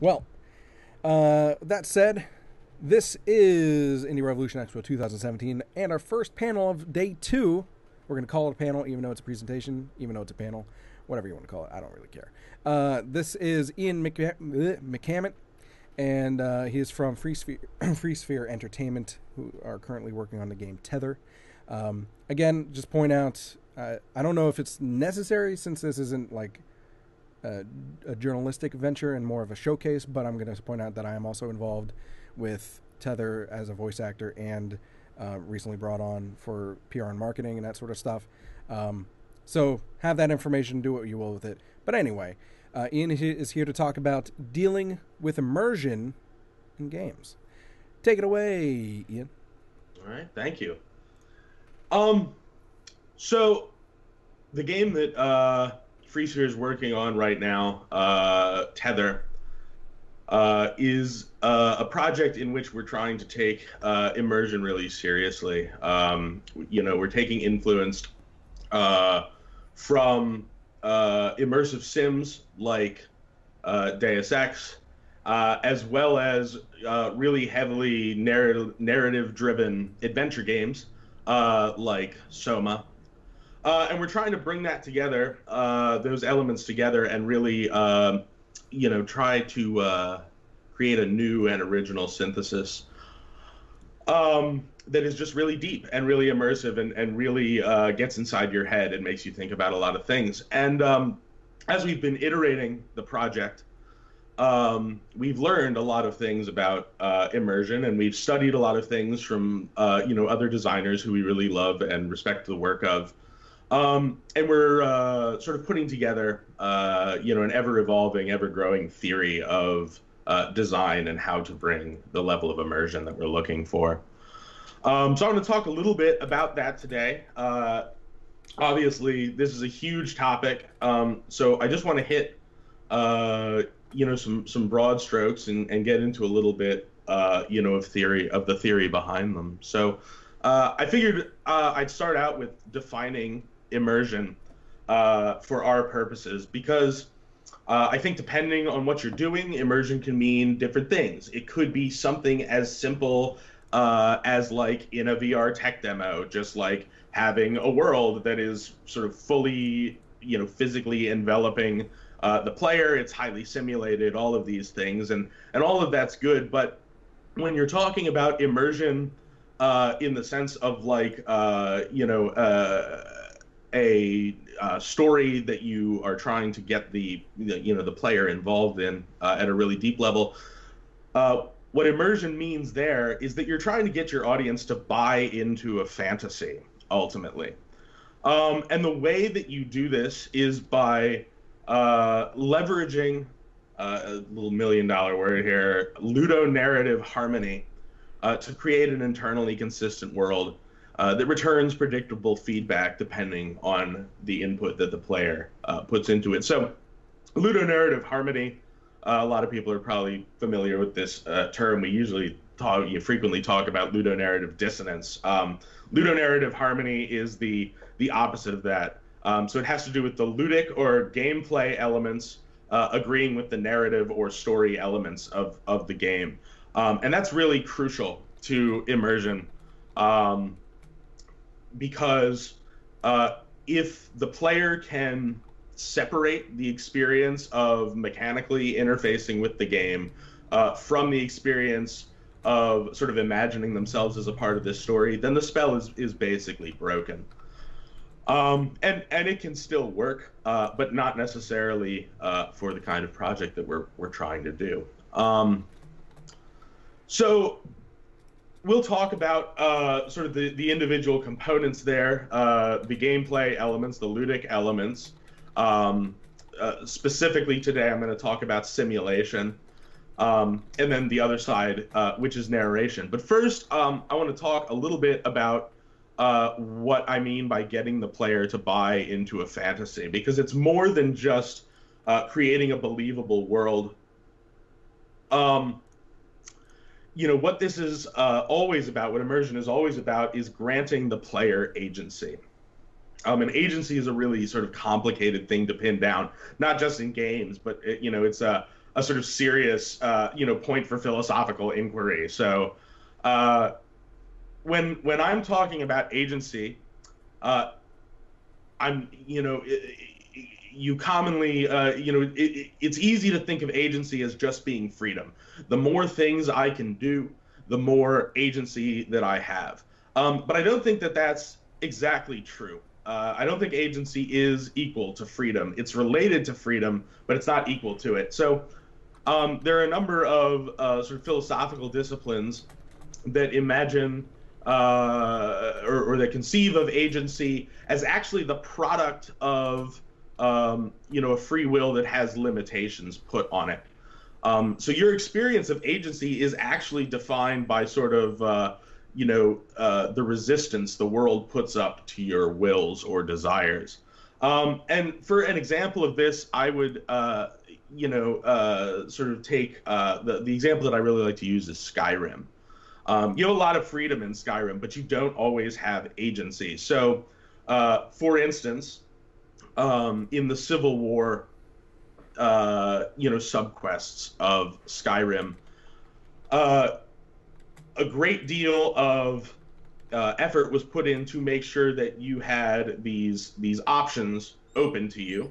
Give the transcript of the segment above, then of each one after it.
Well, that said, this is Indie Revolution Expo 2017, and our first panel of day 2. We're going to call it a panel, even though it's a presentation, even though it's a panel, whatever you want to call it. I don't really care. This is Ian McCammett, and he is from Free Sphere Entertainment, who are currently working on the game Tether. Again, just point out, I don't know if it's necessary since this isn't like a journalistic venture and more of a showcase, but I'm going to point out that I am also involved with Tether as a voice actor and recently brought on for PR and marketing and that sort of stuff. So have that information, do what you will with it. But anyway, Ian is here to talk about dealing with immersion in games. Take it away, Ian. All right, thank you. So the game that FreeSphere is working on right now, Tether, is a project in which we're trying to take immersion really seriously. We're taking influence from immersive sims like Deus Ex, as well as really heavily narrative-driven adventure games like Soma. And we're trying to bring that together, those elements together, and really, try to create a new and original synthesis that is just really deep and really immersive and really gets inside your head and makes you think about a lot of things. And as we've been iterating the project, we've learned a lot of things about immersion, and we've studied a lot of things from other designers who we really love and respect the work of. And we're sort of putting together, an ever-evolving, ever-growing theory of design and how to bring the level of immersion that we're looking for. So I'm going to talk a little bit about that today. Obviously, this is a huge topic, so I just want to hit, some broad strokes and get into a little bit, of the theory behind them. So I figured I'd start out with defining immersion for our purposes, because I think depending on what you're doing, immersion can mean different things. It could be something as simple as like in a VR tech demo, just like having a world that is sort of fully, physically enveloping the player. It's highly simulated, all of these things, and all of that's good. But when you're talking about immersion in the sense of like, a story that you are trying to get the player involved in at a really deep level, what immersion means there is that you're trying to get your audience to buy into a fantasy, ultimately. And the way that you do this is by leveraging a little million-dollar word here, ludonarrative harmony, to create an internally consistent world that returns predictable feedback depending on the input that the player puts into it. So ludonarrative harmony, a lot of people are probably familiar with this term. We frequently talk about ludonarrative dissonance. Ludonarrative harmony is the opposite of that. So it has to do with the ludic or gameplay elements agreeing with the narrative or story elements of the game. And that's really crucial to immersion. Because if the player can separate the experience of mechanically interfacing with the game from the experience of sort of imagining themselves as a part of this story, then the spell is basically broken. And it can still work, but not necessarily for the kind of project that we're trying to do. So we'll talk about sort of the individual components there, the gameplay elements, the ludic elements. Specifically today, I'm going to talk about simulation, and then the other side, which is narration. But first, I want to talk a little bit about what I mean by getting the player to buy into a fantasy, because it's more than just creating a believable world. What this is always about, what immersion is always about, is granting the player agency. And agency is a really sort of complicated thing to pin down, not just in games, but it's a sort of serious, point for philosophical inquiry. So, uh, when I'm talking about agency, uh, I'm, you commonly, it's easy to think of agency as just being freedom. The more things I can do, the more agency that I have. But I don't think that that's exactly true. I don't think agency is equal to freedom. It's related to freedom, but it's not equal to it. So there are a number of sort of philosophical disciplines that imagine or that conceive of agency as actually the product of a free will that has limitations put on it. So your experience of agency is actually defined by sort of the resistance the world puts up to your wills or desires. And for an example of this, I would sort of take the example that I really like to use is Skyrim. You have a lot of freedom in Skyrim, but you don't always have agency. So, for instance, in the Civil War, subquests of Skyrim, a great deal of effort was put in to make sure that you had these options open to you,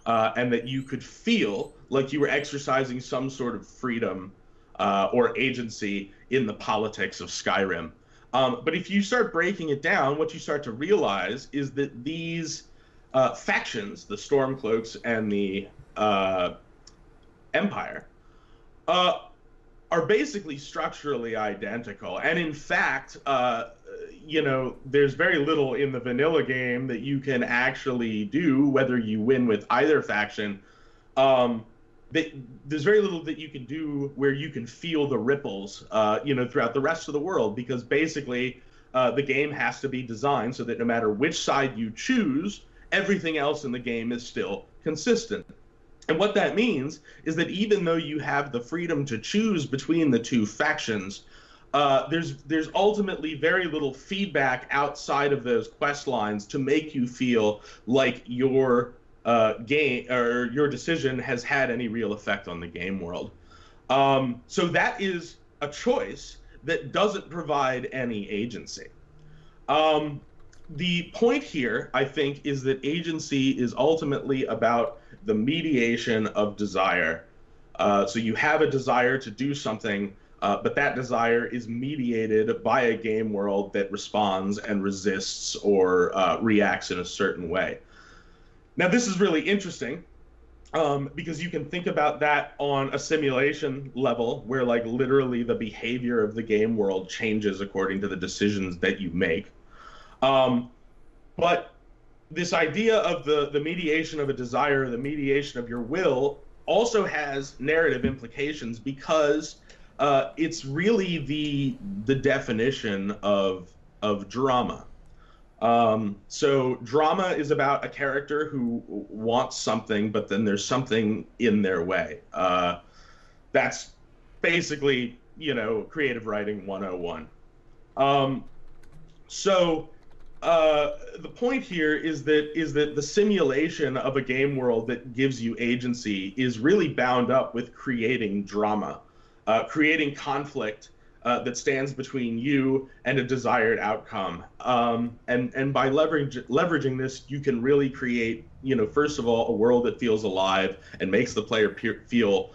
and that you could feel like you were exercising some sort of freedom or agency in the politics of Skyrim. But if you start breaking it down, what you start to realize is that these factions, the Stormcloaks and the Empire, are basically structurally identical. And in fact, there's very little in the vanilla game that you can actually do, whether you win with either faction. There's very little that you can do where you can feel the ripples, throughout the rest of the world, because basically the game has to be designed so that no matter which side you choose, everything else in the game is still consistent. And what that means is that even though you have the freedom to choose between the two factions, there's ultimately very little feedback outside of those quest lines to make you feel like your game or your decision has had any real effect on the game world. So that is a choice that doesn't provide any agency. The point here, I think, is that agency is ultimately about the mediation of desire. So you have a desire to do something, but that desire is mediated by a game world that responds and resists or reacts in a certain way. Now, this is really interesting because you can think about that on a simulation level where, like, literally the behavior of the game world changes according to the decisions that you make. But this idea of the mediation of a desire, the mediation of your will, also has narrative implications because it's really the definition of drama. So drama is about a character who wants something, but then there's something in their way. That's basically, creative writing 101. The point here is that the simulation of a game world that gives you agency is really bound up with creating drama, creating conflict that stands between you and a desired outcome. And by leveraging this, you can really create, first of all, a world that feels alive and makes the player feel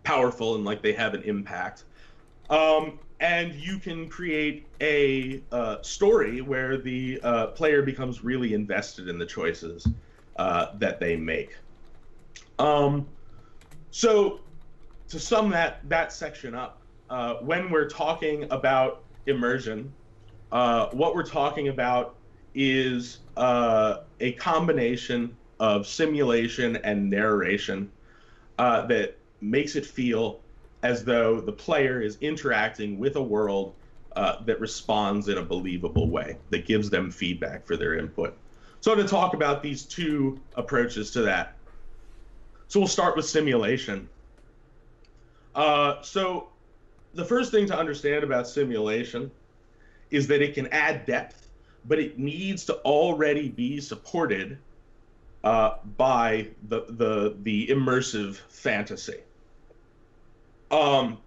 powerful and like they have an impact. And you can create a story where the player becomes really invested in the choices that they make. So to sum that section up, when we're talking about immersion, what we're talking about is a combination of simulation and narration that makes it feel as though the player is interacting with a world that responds in a believable way, that gives them feedback for their input. So I'm going to talk about these two approaches to that. So we'll start with simulation. So the first thing to understand about simulation is that it can add depth, but it needs to already be supported by the immersive fantasy. Um,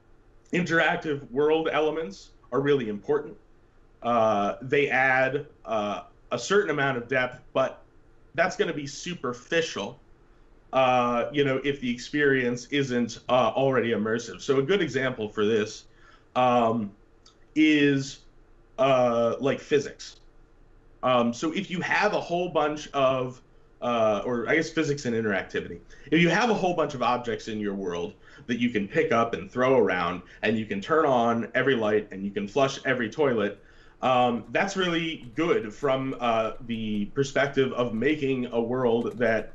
Interactive world elements are really important. They add a certain amount of depth, but that's going to be superficial, if the experience isn't already immersive. So a good example for this um, is like physics. So if you have a whole bunch of, or I guess physics and interactivity, if you have a whole bunch of objects in your world that you can pick up and throw around, and you can turn on every light and you can flush every toilet, that's really good from the perspective of making a world that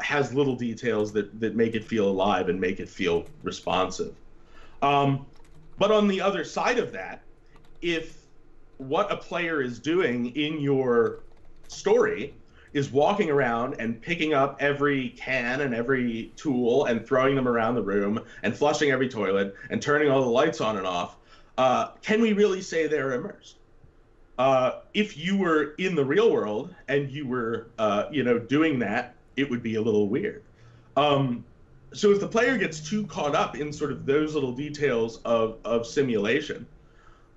has little details that make it feel alive and make it feel responsive. But on the other side of that, if what a player is doing in your story is walking around and picking up every can and every tool and throwing them around the room and flushing every toilet and turning all the lights on and off, can we really say they're immersed? If you were in the real world and you were, doing that, it would be a little weird. So if the player gets too caught up in sort of those little details of simulation,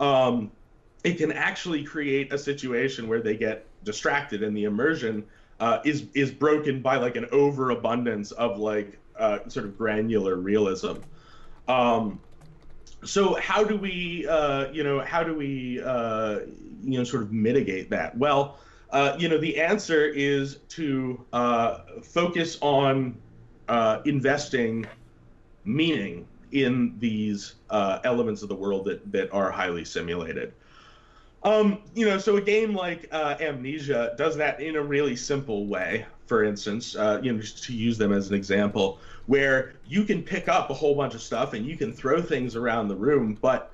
it can actually create a situation where they get distracted, and the immersion is broken by like an overabundance of like sort of granular realism. So how do we sort of mitigate that? Well, the answer is to focus on investing meaning in these elements of the world that are highly simulated. So a game like Amnesia does that in a really simple way. For instance, just to use them as an example, where you can pick up a whole bunch of stuff and you can throw things around the room, but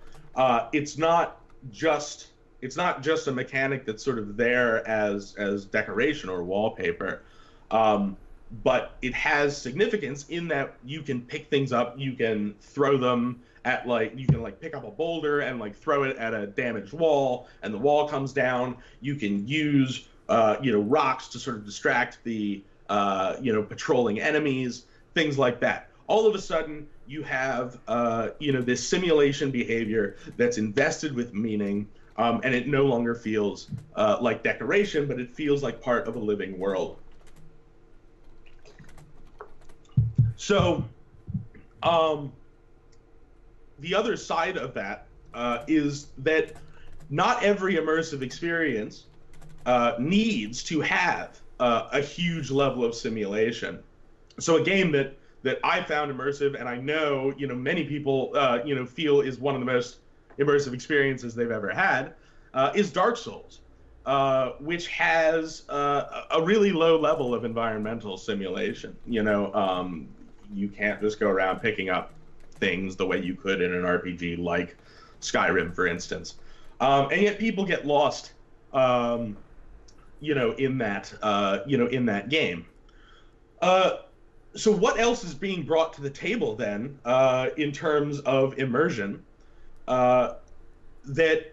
it's not just a mechanic that's sort of there as decoration or wallpaper. But it has significance in that you can pick things up, you can throw them at you can pick up a boulder and throw it at a damaged wall, and the wall comes down. You can use rocks to sort of distract the patrolling enemies, things like that. All of a sudden, you have this simulation behavior that's invested with meaning, and it no longer feels like decoration, but it feels like part of a living world. So, the other side of that is that not every immersive experience needs to have a huge level of simulation. So a game that I found immersive, and I know many people feel is one of the most immersive experiences they've ever had, is Dark Souls, which has a really low level of environmental simulation. You can't just go around picking up things the way you could in an RPG like Skyrim, for instance. And yet people get lost, in that game. So what else is being brought to the table then, in terms of immersion, that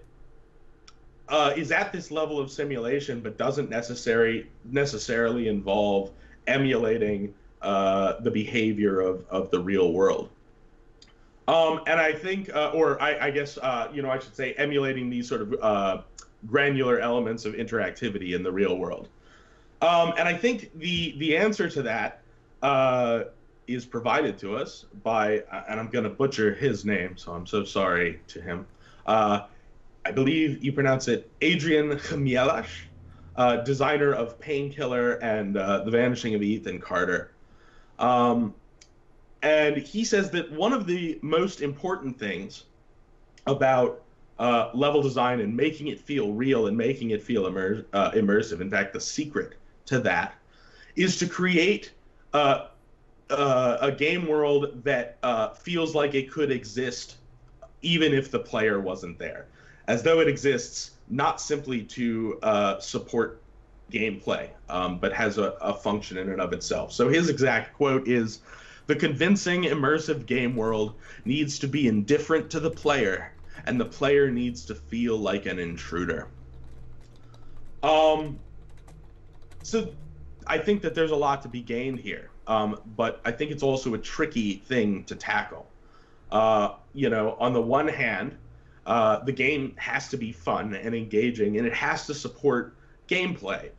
is at this level of simulation, but doesn't necessarily involve emulating the behavior of the real world? And I think, I guess, I should say, emulating these sort of granular elements of interactivity in the real world. And I think the answer to that is provided to us by, and I'm going to butcher his name, so I'm so sorry to him. I believe you pronounce it Adrian Chmielash, designer of Painkiller and The Vanishing of Ethan Carter. And he says that one of the most important things about level design and making it feel real and making it feel immersive, in fact, the secret to that, is to create a game world that feels like it could exist even if the player wasn't there, as though it exists not simply to support gameplay, but has a function in and of itself. So his exact quote is, "The convincing, immersive game world needs to be indifferent to the player, and the player needs to feel like an intruder." So I think that there's a lot to be gained here, but I think it's also a tricky thing to tackle. On the one hand, the game has to be fun and engaging, and it has to support gameplay.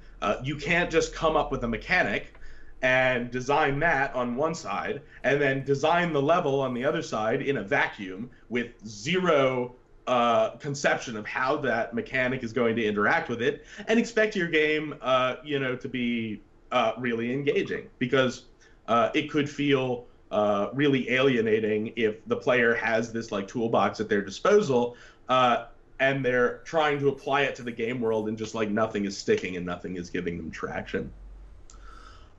You can't just come up with a mechanic and design that on one side, and then design the level on the other side in a vacuum with zero conception of how that mechanic is going to interact with it, and expect your game, to be really engaging, because it could feel really alienating if the player has this like toolbox at their disposal, and they're trying to apply it to the game world, and just like nothing is sticking and nothing is giving them traction.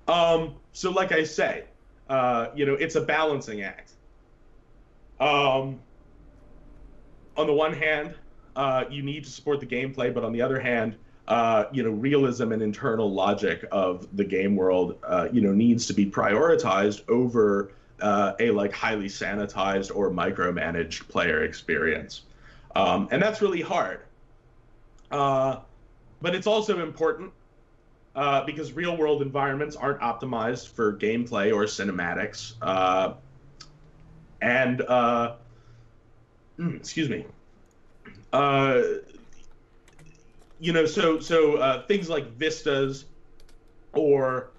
So like I say, it's a balancing act. On the one hand, you need to support the gameplay, but on the other hand, realism and internal logic of the game world, needs to be prioritized over a like highly sanitized or micromanaged player experience. And that's really hard. But it's also important because real world environments aren't optimized for gameplay or cinematics. Excuse me. So things like vistas, or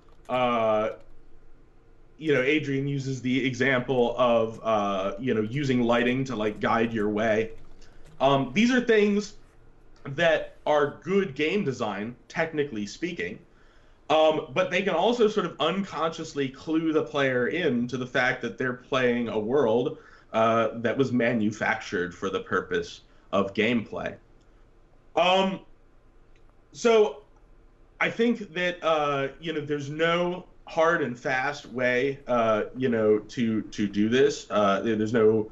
Adrian uses the example of using lighting to like guide your way. These are things that are good game design, technically speaking, but they can also sort of unconsciously clue the player in to the fact that they're playing a world that was manufactured for the purpose of gameplay. So I think that there's no hard and fast way to do this. There's no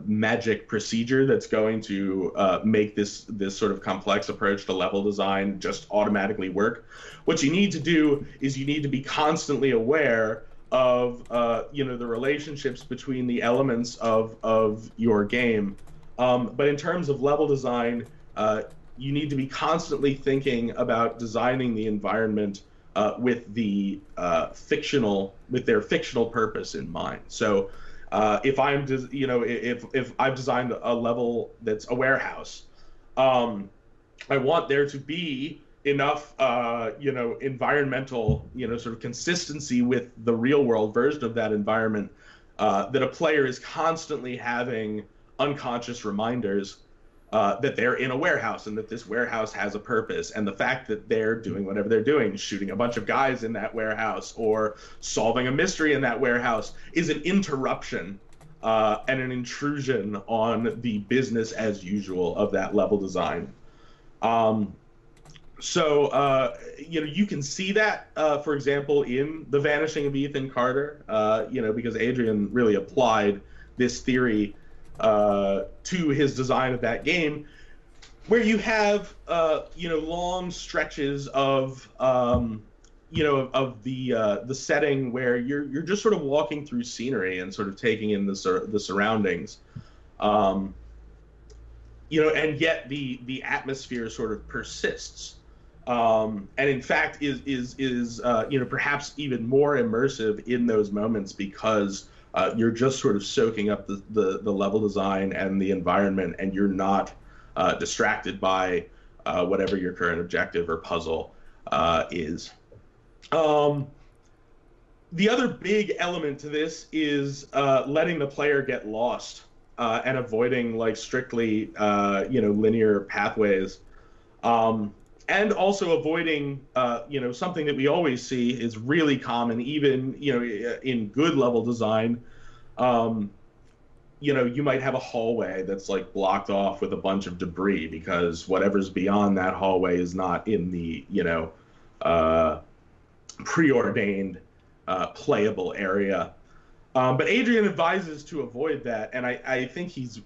magic procedure that's going to make this sort of complex approach to level design just automatically work. What you need to do is you need to be constantly aware of the relationships between the elements of your game. But in terms of level design, you need to be constantly thinking about designing the environment with their fictional purpose in mind. So if I've designed a level that's a warehouse, I want there to be enough environmental sort of consistency with the real world version of that environment, that a player is constantly having unconscious reminders that they're in a warehouse and that this warehouse has a purpose, and the fact that they're doing whatever they're doing, shooting a bunch of guys in that warehouse or solving a mystery in that warehouse, is an interruption and an intrusion on the business as usual of that level design. You can see that, for example, in The Vanishing of Ethan Carter, because Adrian really applied this theory to his design of that game, where you have long stretches of the setting where you're just sort of walking through scenery and sort of taking in the surroundings, and yet the atmosphere sort of persists, and in fact is perhaps even more immersive in those moments, because you're just sort of soaking up the level design and the environment, and you're not distracted by whatever your current objective or puzzle is. The other big element to this is letting the player get lost and avoiding like strictly linear pathways, and also avoiding something that we always see is really common even in good level design. You might have a hallway that's like blocked off with a bunch of debris because whatever's beyond that hallway is not in the preordained playable area. But Adrian advises to avoid that, and I think he's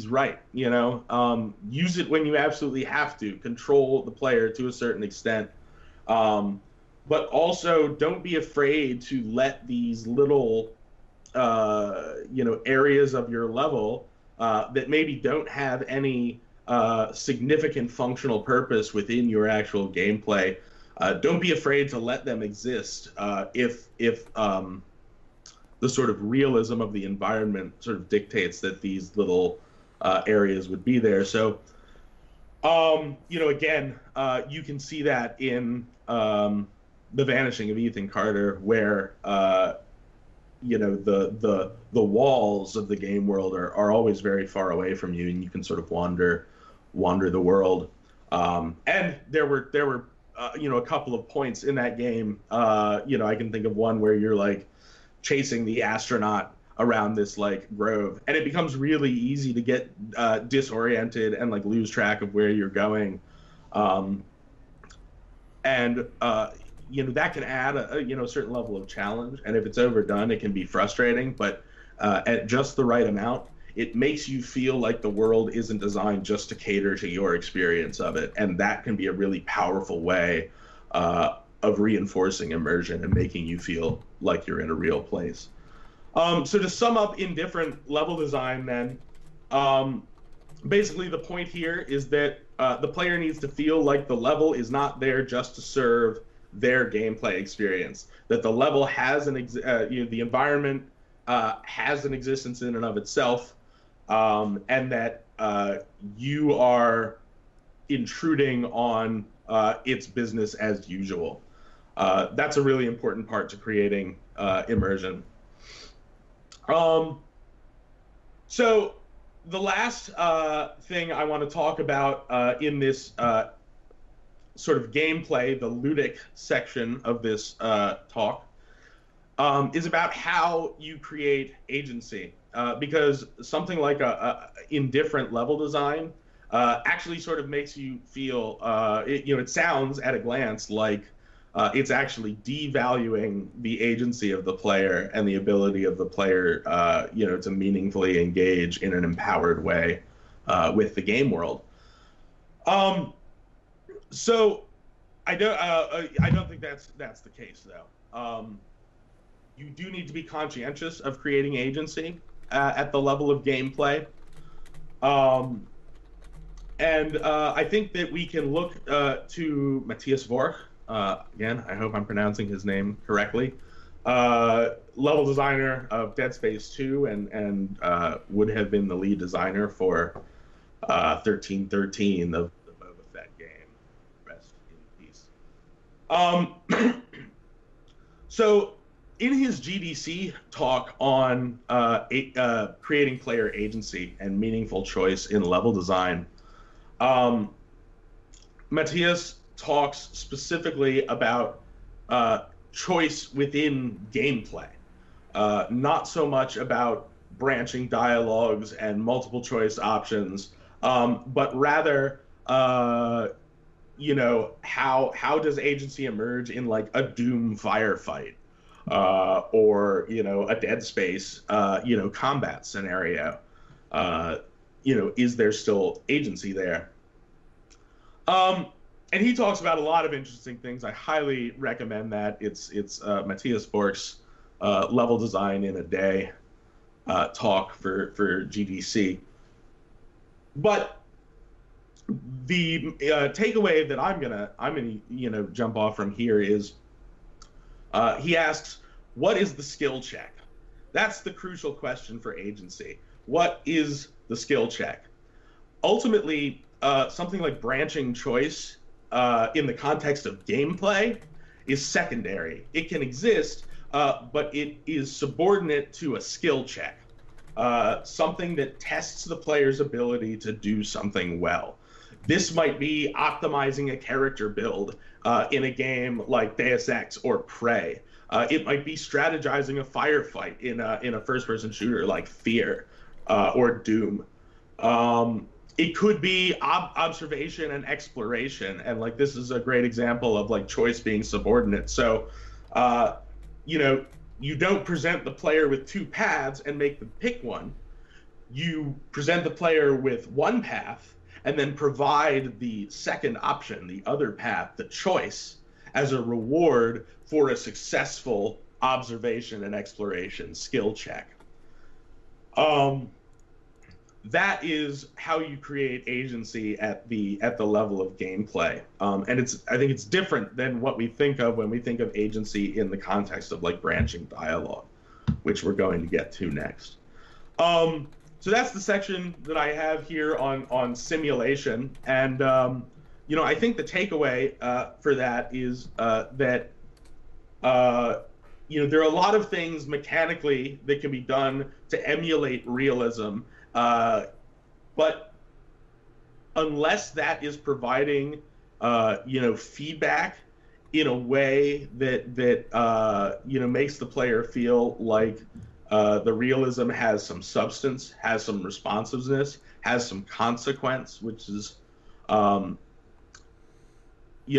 right. Use it when you absolutely have to. Control the player to a certain extent, but also don't be afraid to let these little areas of your level that maybe don't have any significant functional purpose within your actual gameplay. Don't be afraid to let them exist if the sort of realism of the environment sort of dictates that these little areas would be there. So, again, you can see that in The Vanishing of Ethan Carter, where the walls of the game world are always very far away from you, and you can sort of wander the world. And there were a couple of points in that game. I can think of one where you're like chasing the astronaut around this like grove, and it becomes really easy to get disoriented and like lose track of where you're going. That can add a certain level of challenge, and if it's overdone, it can be frustrating. But at just the right amount, it makes you feel like the world isn't designed just to cater to your experience of it, and that can be a really powerful way of reinforcing immersion and making you feel like you're in a real place. So to sum up in different level design, then, basically the point here is that the player needs to feel like the level is not there just to serve their gameplay experience. That the level has the environment has an existence in and of itself, and that you are intruding on its business as usual. That's a really important part to creating immersion. So the last thing I want to talk about in this sort of gameplay, the ludic section of this talk, is about how you create agency. Because something like a indifferent level design actually sort of makes you feel, it sounds at a glance like it's actually devaluing the agency of the player and the ability of the player, to meaningfully engage in an empowered way with the game world. So I don't think that's the case, though. You do need to be conscientious of creating agency at the level of gameplay. And I think that we can look to Matthias Vork. Again, I hope I'm pronouncing his name correctly. Level designer of Dead Space 2 and would have been the lead designer for 1313, the Boba Fett game. Rest in peace. So in his GDC talk on creating player agency and meaningful choice in level design, Matthias talks specifically about choice within gameplay, not so much about branching dialogues and multiple choice options, but rather, how does agency emerge in like a Doom firefight, or a Dead Space, combat scenario? Is there still agency there? And he talks about a lot of interesting things. I highly recommend that. It's Matthias Vork's level design in a day talk for GDC. But the takeaway that I'm gonna jump off from here is he asks, what is the skill check? That's the crucial question for agency. What is the skill check? Ultimately, something like branching choice in the context of gameplay is secondary. It can exist, but it is subordinate to a skill check, something that tests the player's ability to do something well. This might be optimizing a character build in a game like Deus Ex or Prey. It might be strategizing a firefight in a first-person shooter like Fear or Doom. It could be observation and exploration, and like this is a great example of like choice being subordinate. So, you don't present the player with two paths and make them pick one. You present the player with one path and then provide the second option, the other path, the choice, as a reward for a successful observation and exploration skill check. That is how you create agency at the level of gameplay, and I think it's different than what we think of when we think of agency in the context of like branching dialogue. which we're going to get to next. So that's the section that I have here on simulation, and I think the takeaway for that is that there are a lot of things mechanically that can be done to emulate realism, but unless that is providing feedback in a way that makes the player feel like the realism has some substance, has some responsiveness, has some consequence, which is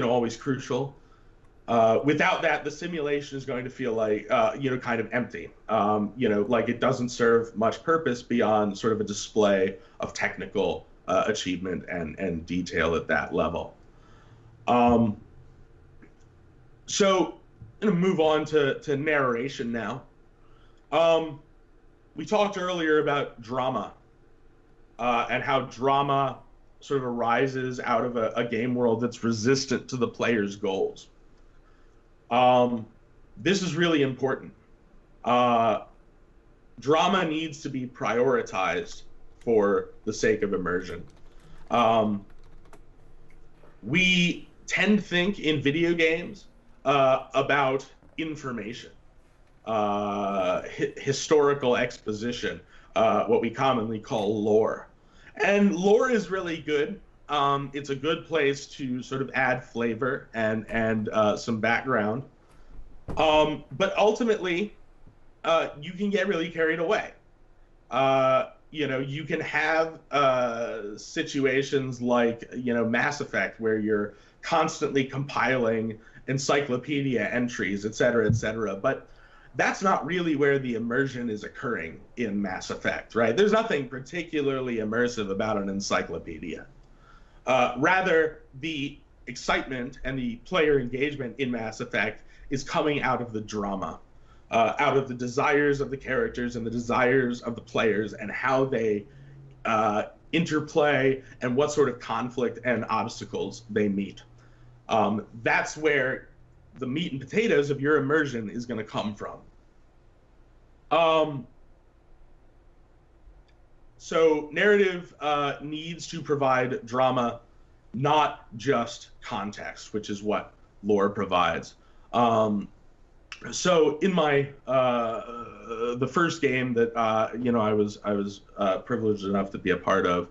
always crucial. Without that, the simulation is going to feel like kind of empty. Like it doesn't serve much purpose beyond sort of a display of technical achievement and detail at that level. So I'm going to move on to narration now. We talked earlier about drama and how drama sort of arises out of a game world that's resistant to the player's goals. This is really important. Drama needs to be prioritized for the sake of immersion. We tend to think in video games about information. Historical exposition, what we commonly call lore. And lore is really good. It's a good place to sort of add flavor and some background. But ultimately, you can get really carried away. You can have situations like, Mass Effect, where you're constantly compiling encyclopedia entries, et cetera, but that's not really where the immersion is occurring in Mass Effect, right? There's nothing particularly immersive about an encyclopedia. Rather, the excitement and the player engagement in Mass Effect is coming out of the drama, out of the desires of the characters and the desires of the players and how they interplay and what sort of conflict and obstacles they meet. That's where the meat and potatoes of your immersion is going to come from. So narrative needs to provide drama, not just context, which is what lore provides. So in my the first game that I was privileged enough to be a part of,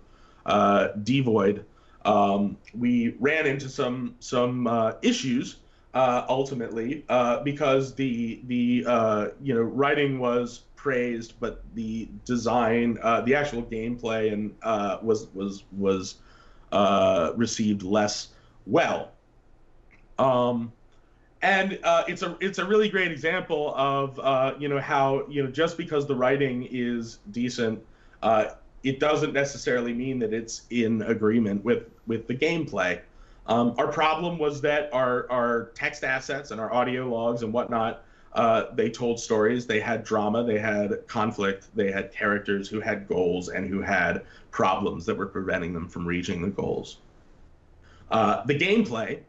Devoid, we ran into some issues. Ultimately, because the writing was praised, but the design, the actual gameplay, and was received less well. And it's a really great example of how just because the writing is decent, it doesn't necessarily mean that it's in agreement with the gameplay. Our problem was that our text assets and our audio logs and whatnot, they told stories, they had drama, they had conflict, they had characters who had goals and who had problems that were preventing them from reaching the goals. The gameplay,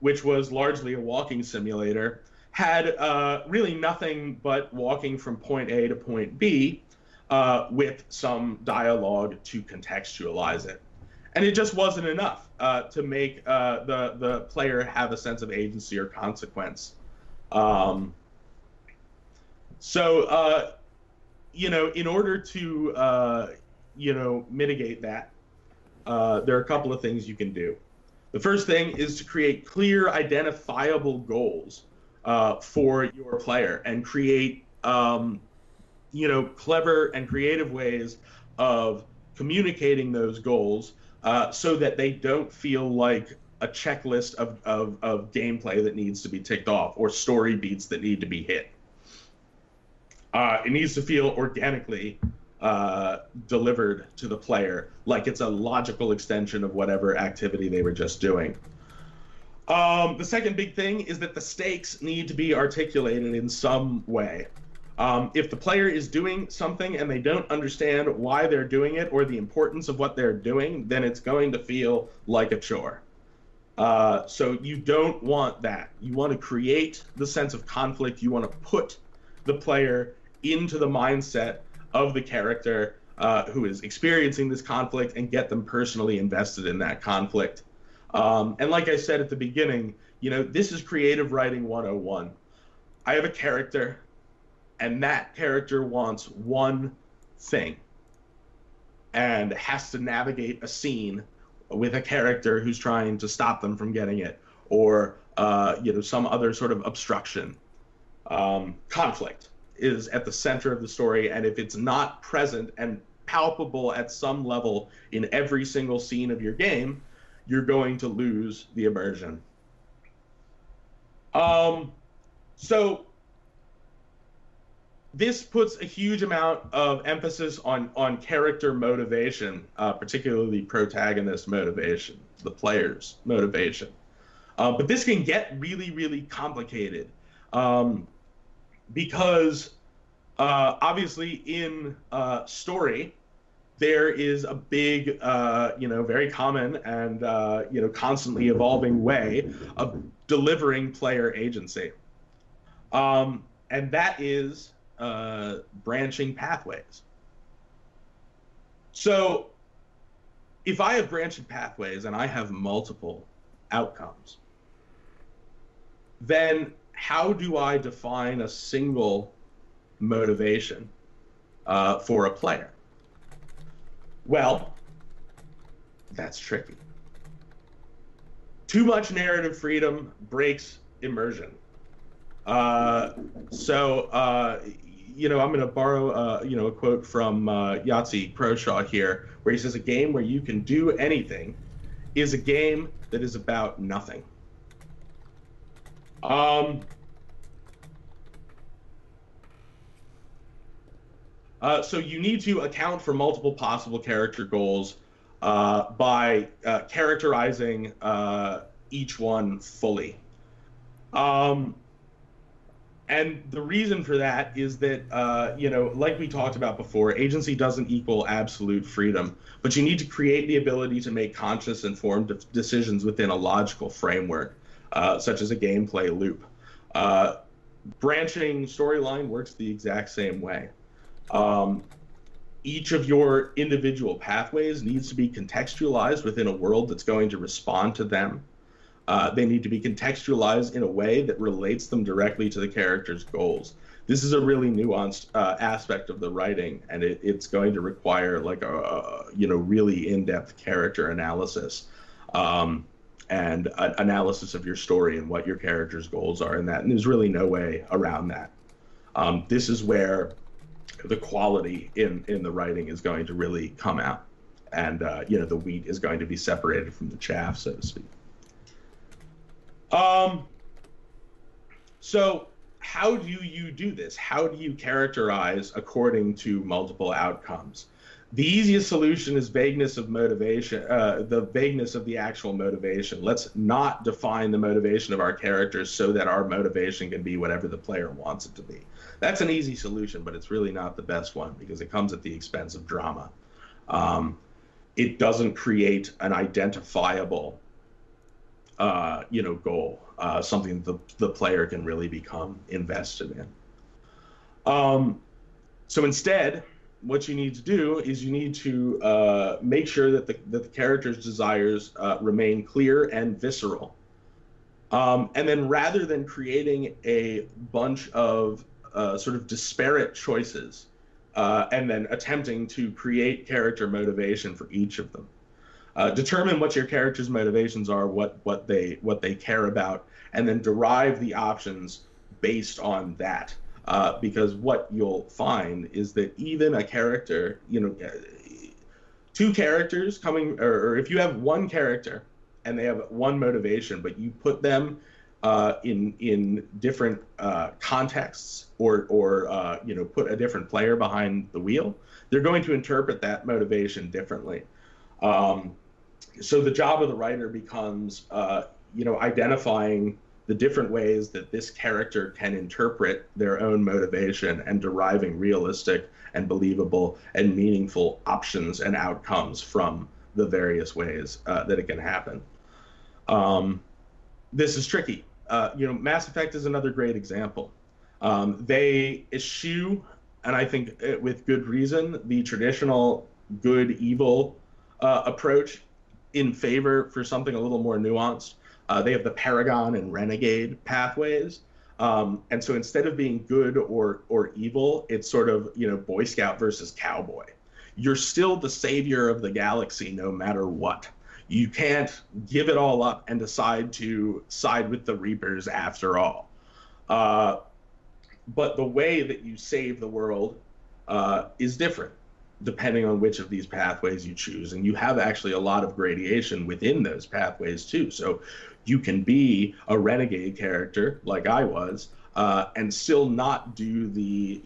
which was largely a walking simulator, had really nothing but walking from point A to point B with some dialogue to contextualize it. And it just wasn't enough to make the player have a sense of agency or consequence. So, in order to, mitigate that, there are a couple of things you can do. The first thing is to create clear, identifiable goals for your player and create, clever and creative ways of communicating those goals so that they don't feel like a checklist of gameplay that needs to be ticked off or story beats that need to be hit. It needs to feel organically delivered to the player, like it's a logical extension of whatever activity they were just doing. The second big thing is that the stakes need to be articulated in some way. If the player is doing something and they don't understand why they're doing it or the importance of what they're doing, then it's going to feel like a chore. So you don't want that. You want to create the sense of conflict. You want to put the player into the mindset of the character who is experiencing this conflict and get them personally invested in that conflict. And like I said at the beginning, this is creative writing 101. I have a character, and that character wants one thing and has to navigate a scene with a character who's trying to stop them from getting it, or some other sort of obstruction. Conflict is at the center of the story, and if it's not present and palpable at some level in every single scene of your game, you're going to lose the immersion. So this puts a huge amount of emphasis on character motivation, particularly protagonist motivation, the player's motivation. But this can get really, really complicated because obviously in story, there is a big, very common and, constantly evolving way of delivering player agency. And that is branching pathways. So if I have branching pathways and I have multiple outcomes, then how do I define a single motivation for a player? Well, that's tricky. Too much narrative freedom breaks immersion. I'm going to borrow, a quote from Yahtzee Proshaw here, where he says, "A game where you can do anything is a game that is about nothing." So you need to account for multiple possible character goals by characterizing each one fully. And the reason for that is that, like we talked about before, agency doesn't equal absolute freedom, but you need to create the ability to make conscious, informed decisions within a logical framework, such as a gameplay loop. Branching storyline works the exact same way. Each of your individual pathways needs to be contextualized within a world that's going to respond to them. They need to be contextualized in a way that relates them directly to the character's goals. This is a really nuanced aspect of the writing, and it's going to require like a really in-depth character analysis and an analysis of your story and what your character's goals are in that. And there's really no way around that. This is where the quality in the writing is going to really come out, and the wheat is going to be separated from the chaff, so to speak. So how do you do this? How do you characterize according to multiple outcomes? The easiest solution is vagueness of motivation, the vagueness of the actual motivation. Let's not define the motivation of our characters so that our motivation can be whatever the player wants it to be. That's an easy solution, but it's really not the best one because it comes at the expense of drama. It doesn't create an identifiable goal, something the player can really become invested in. So instead, what you need to do is you need to make sure that the character's desires remain clear and visceral. And then rather than creating a bunch of sort of disparate choices and then attempting to create character motivation for each of them, determine what your character's motivations are, what they care about, and then derive the options based on that. Because what you'll find is that even a character, two characters coming, or if you have one character and they have one motivation, but you put them in different contexts, or put a different player behind the wheel, they're going to interpret that motivation differently. So the job of the writer becomes, identifying the different ways that this character can interpret their own motivation and deriving realistic and believable and meaningful options and outcomes from the various ways that it can happen. This is tricky. Mass Effect is another great example. They eschew and I think with good reason, the traditional good-evil approach in favor for something a little more nuanced. They have the Paragon and Renegade pathways. And so instead of being good or evil, it's sort of, Boy Scout versus cowboy. You're still the savior of the galaxy no matter what. You can't give it all up and decide to side with the Reapers after all. But the way that you save the world is different depending on which of these pathways you choose. And you have actually a lot of gradation within those pathways too. So you can be a renegade character like I was and still not do the,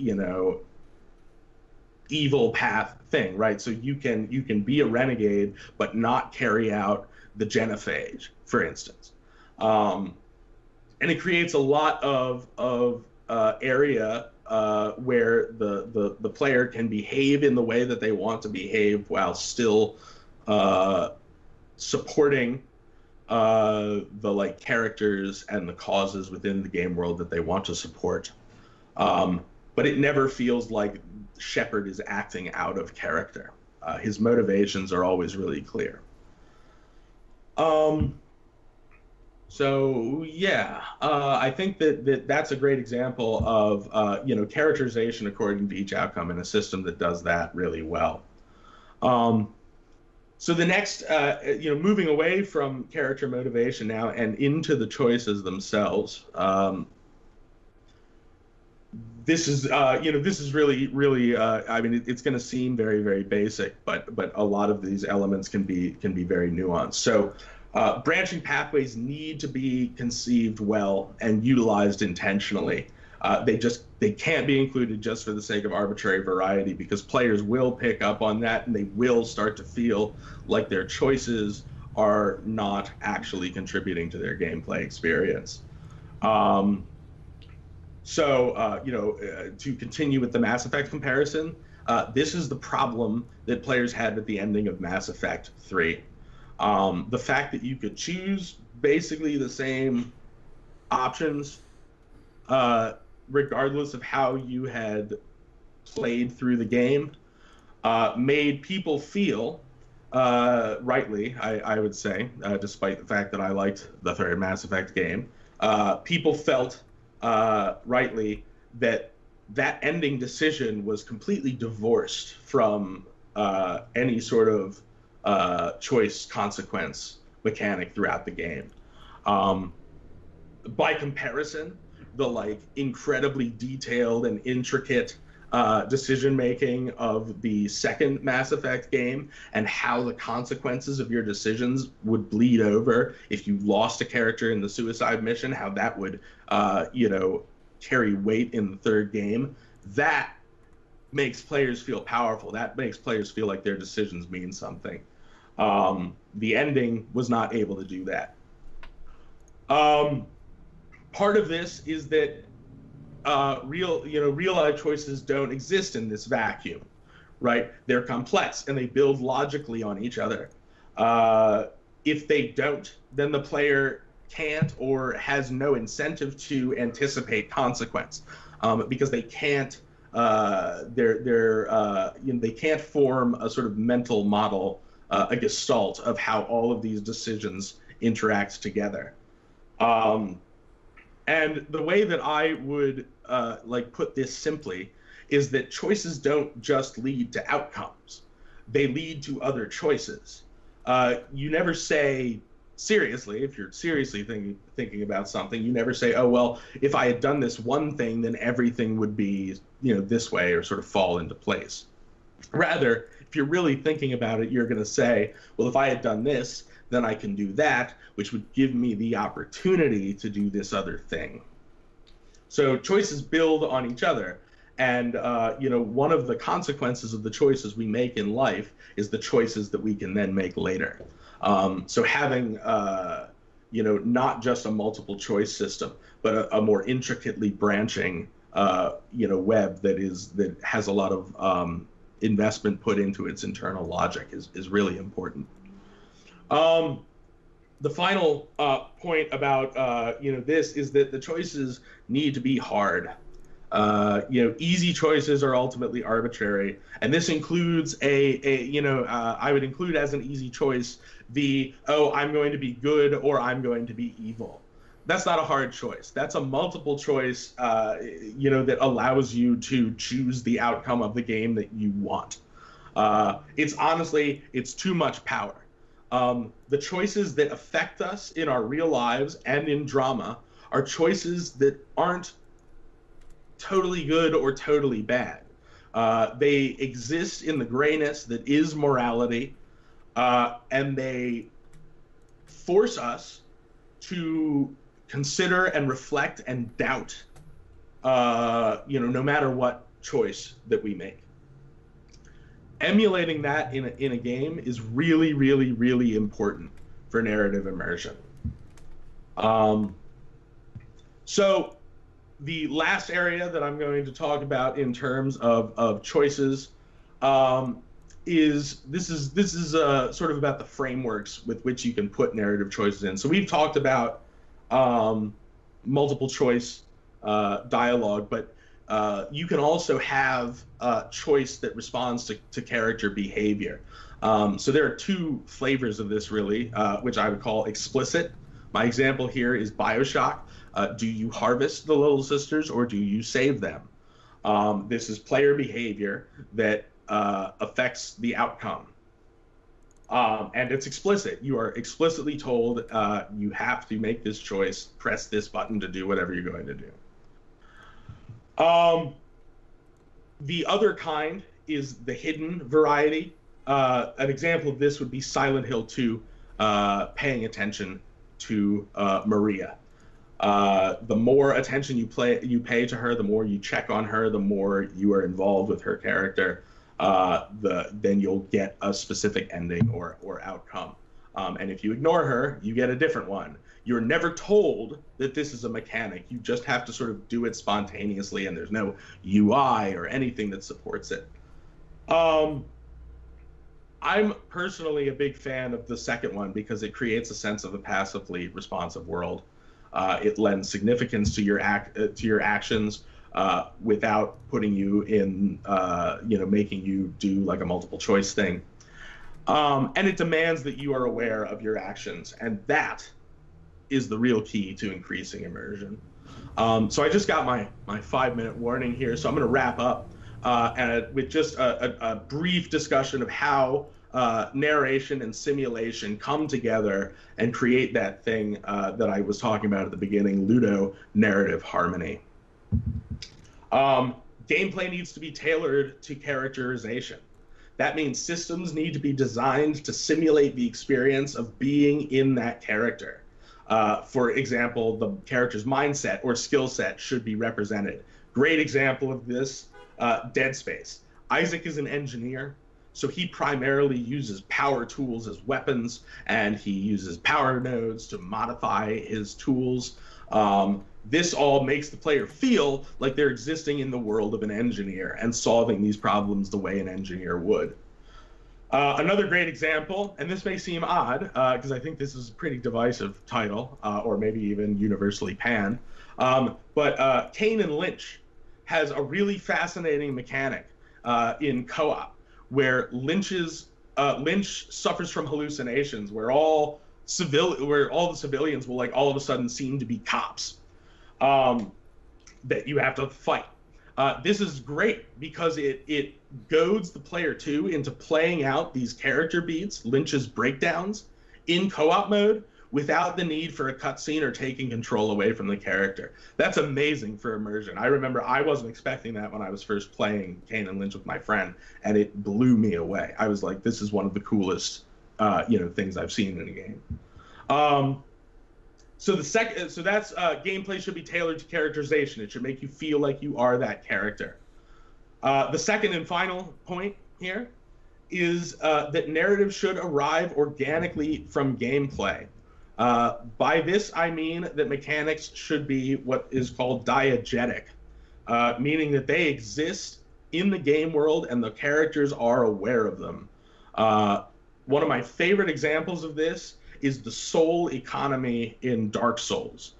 evil path thing, right? So you can be a renegade but not carry out the genophage, for instance. And it creates a lot of area where the player can behave in the way that they want to behave while still supporting the characters and the causes within the game world that they want to support. But it never feels like Shepard is acting out of character. His motivations are always really clear. So yeah, I think that's a great example of characterization according to each outcome in a system that does that really well. So the next, moving away from character motivation now and into the choices themselves. This is really. I mean, it's going to seem very, very basic, but a lot of these elements can be very nuanced. So. Branching pathways need to be conceived well and utilized intentionally. They can't be included just for the sake of arbitrary variety, because players will pick up on that and they will start to feel like their choices are not actually contributing to their gameplay experience. To continue with the Mass Effect comparison, this is the problem that players had at the ending of Mass Effect 3. The fact that you could choose basically the same options, regardless of how you had played through the game, made people feel, rightly, I would say, despite the fact that I liked the third Mass Effect game, people felt, rightly, that ending decision was completely divorced from any sort of choice consequence mechanic throughout the game. By comparison, the incredibly detailed and intricate decision making of the second Mass Effect game and how the consequences of your decisions would bleed over if you lost a character in the suicide mission, how that would carry weight in the third game, that makes players feel powerful. That makes players feel like their decisions mean something. The ending was not able to do that. Part of this is that real life choices don't exist in this vacuum, right? They're complex and they build logically on each other. If they don't, then the player can't or has no incentive to anticipate consequence, because they can't. They can't form a sort of mental model, a gestalt of how all of these decisions interact together. And the way that I would put this simply is that choices don't just lead to outcomes; they lead to other choices. You never say, seriously, if you're seriously thinking about something, you never say, oh, well, if I had done this one thing, then everything would be, this way, or sort of fall into place. Rather, if you're really thinking about it, you're going to say, well, if I had done this, then I can do that, which would give me the opportunity to do this other thing. So choices build on each other. And, one of the consequences of the choices we make in life is the choices that we can then make later. So having, not just a multiple choice system, but a more intricately branching, web that has a lot of investment put into its internal logic is really important. The final point about this is that the choices need to be hard. Easy choices are ultimately arbitrary, and this includes I would include as an easy choice I'm going to be good or I'm going to be evil. That's not a hard choice. That's a multiple choice, that allows you to choose the outcome of the game that you want. It's too much power. The choices that affect us in our real lives and in drama are choices that aren't totally good or totally bad. They exist in the grayness that is morality, and they force us to consider and reflect and doubt, no matter what choice that we make. Emulating that in a game is really, really, really important for narrative immersion. So the last area that I'm going to talk about in terms of choices is sort of about the frameworks with which you can put narrative choices in. So we've talked about multiple choice dialogue, but you can also have a choice that responds to character behavior. So there are two flavors of this, really, which I would call explicit. My example here is BioShock. Do you harvest the little sisters or do you save them? This is player behavior that affects the outcome. And it's explicit. You are explicitly told you have to make this choice, press this button to do whatever you're going to do. The other kind is the hidden variety. An example of this would be Silent Hill 2, paying attention to Maria. The more attention you pay to her, the more you check on her, the more you are involved with her character, then you'll get a specific ending or outcome. And if you ignore her, you get a different one. You're never told that this is a mechanic. You just have to sort of do it spontaneously, and there's no UI or anything that supports it. I'm personally a big fan of the second one because it creates a sense of a passively responsive world. It lends significance to your actions without putting you in, making you do like a multiple choice thing. And it demands that you are aware of your actions, and that is the real key to increasing immersion. So I just got my 5-minute warning here, so I'm going to wrap up with just a brief discussion of how narration and simulation come together and create that thing that I was talking about at the beginning, Ludo narrative harmony. Gameplay needs to be tailored to characterization. That means systems need to be designed to simulate the experience of being in that character. For example, the character's mindset or skill set should be represented. Great example of this, Dead Space. Isaac is an engineer, so he primarily uses power tools as weapons, and he uses power nodes to modify his tools. This all makes the player feel like they're existing in the world of an engineer and solving these problems the way an engineer would. Another great example, and this may seem odd, because I think this is a pretty divisive title, or maybe even universally panned, but Kane and Lynch has a really fascinating mechanic in co-op, where Lynch suffers from hallucinations, where all the civilians will like all of a sudden seem to be cops that you have to fight. This is great because it goads the player too into playing out these character beats, Lynch's breakdowns, in co-op mode without the need for a cutscene or taking control away from the character. That's amazing for immersion. I remember I wasn't expecting that when I was first playing Kane and Lynch with my friend, and it blew me away. I was like, this is one of the coolest things I've seen in a game. So that's gameplay should be tailored to characterization. It should make you feel like you are that character. The second and final point here is that narrative should arrive organically from gameplay. By this, I mean that mechanics should be what is called diegetic, meaning that they exist in the game world and the characters are aware of them. One of my favorite examples of this is the soul economy in Dark Souls.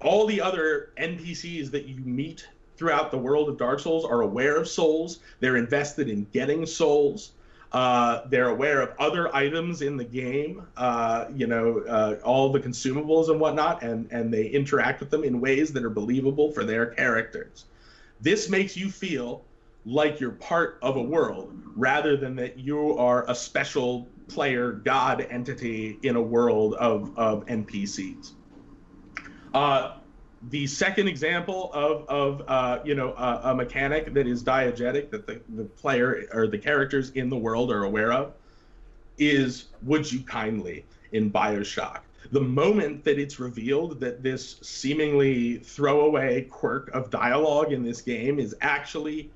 all the other NPCs that you meet throughout the world of Dark Souls are aware of souls. They're invested in getting souls. They're aware of other items in the game, all the consumables and whatnot, and they interact with them in ways that are believable for their characters. This makes you feel like you're part of a world rather than that you are a special player god entity in a world of NPCs. The second example of a mechanic that is diegetic that the player or the characters in the world are aware of is Would You Kindly in BioShock. The moment that it's revealed that this seemingly throwaway quirk of dialogue in this game is actually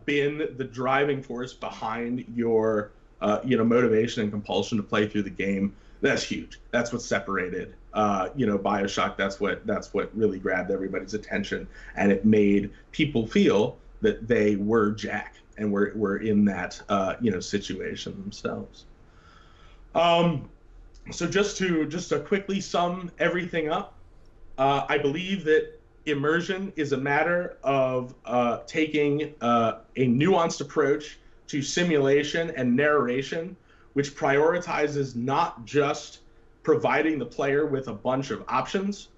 been the driving force behind your motivation and compulsion to play through the game, that's huge. That's what separated BioShock. That's what really grabbed everybody's attention, and it made people feel that they were Jack and were in that situation themselves. So just to quickly sum everything up, I believe that immersion is a matter of taking a nuanced approach to simulation and narration, which prioritizes not just providing the player with a bunch of options,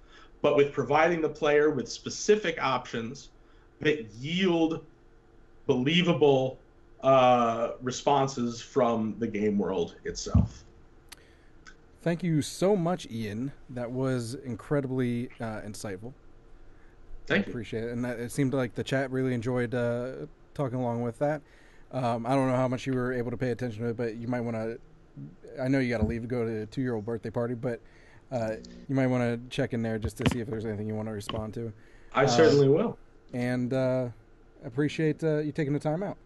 but with providing the player with specific options that yield believable responses from the game world itself. Thank you so much, Ian. That was incredibly insightful. Thank you. Appreciate it. And it seemed like the chat really enjoyed talking along with that. I don't know how much you were able to pay attention to it, but you might want to, I know you got to leave to go to a 2-year-old birthday party, but you might want to check in there just to see if there's anything you want to respond to. I certainly will. And appreciate you taking the time out.